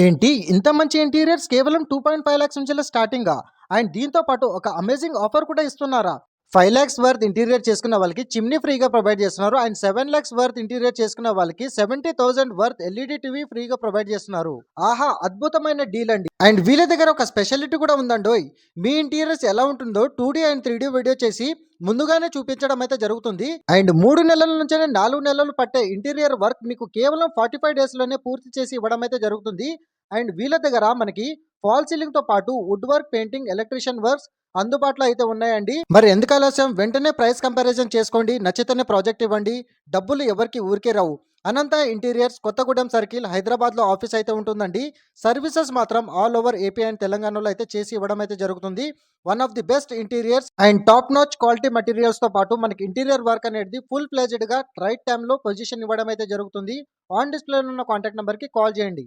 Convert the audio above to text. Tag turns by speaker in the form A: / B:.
A: ఏంటి ఇంత మంచి ఇంటీరియర్స్ కేవలం 2.5 లాక్స్ నుంచి స్టార్టింగా? అండ్ దీంతో పాటు ఒక అమేజింగ్ ఆఫర్ కూడా ఇస్తున్నారా? 5 లాక్స్ వర్త్ ఇంటీరియర్ చేసుకున్న వాళ్ళకి చిమ్నీ ఫ్రీగా ప్రొవైడ్ చేస్తున్నారు. అండ్ 7 లాక్స్ వర్త్ ఇంటీరియర్ చేసుకున్న వాళ్ళకి 70,000 వర్త్ ఎల్ఈడి టీవీ ఫ్రీగా ప్రొవైడ్ చేస్తున్నారు. ఆహా, అద్భుతమైన డీల్ అండి. అండ్ వీళ్ళ దగ్గర ఒక స్పెషాలిటీ కూడా ఉందండోయ్. మీ ఇంటీరియర్స్ ఎలా ఉంటుందో 2D అండ్ 3D వీడియో చేసి ముందుగానే చూపించడం అయితే జరుగుతుంది. అండ్ 3 నెలల నుంచి 4 నెలలు పట్టే ఇంటీరియర్ వర్క్ మీకు కేవలం 45 డేస్ లోనే పూర్తి చేసి ఇవ్వడం అయితే జరుగుతుంది. అండ్ వీళ్ళ దగ్గర మనకి ఫాల్ సీలింగ్ తో పాటు wood work, painting, electrician works అందుబాటులో అయితే ఉన్నాయండి. మరి ఎందుకు ఆలస్యం, వెంటనే ప్రైస్ కంపారిజన్ చేసుకోండి. నచ్చితేనే ప్రాజెక్ట్ ఇవ్వండి. డబ్బులు ఎవరికి ఊరికే రావు. అనంత ఇంటీరియర్స్, కొత్తగూడెం సర్కిల్, హైదరాబాద్ లో ఆఫీస్ అయితే ఉంటుందండి. సర్వీసెస్ మాత్రం ఆల్ ఓవర్ ఏపీ అండ్ తెలంగాణలో అయితే చేసి ఇవ్వడం అయితే జరుగుతుంది. One of the best interiors and top notch quality materials తో పాటు మనకి ఇంటీరియర్ వర్క్ అనేది ఫుల్ ఫ్లెజ్డ్ గా రైట్ టైమ్ లో పొజిషన్ ఇవ్వడం అయితే జరుగుతుంది. ఆన్ డిస్ప్లే ఉన్న కాంటాక్ట్ నెంబర్ కి కాల్ చేయండి.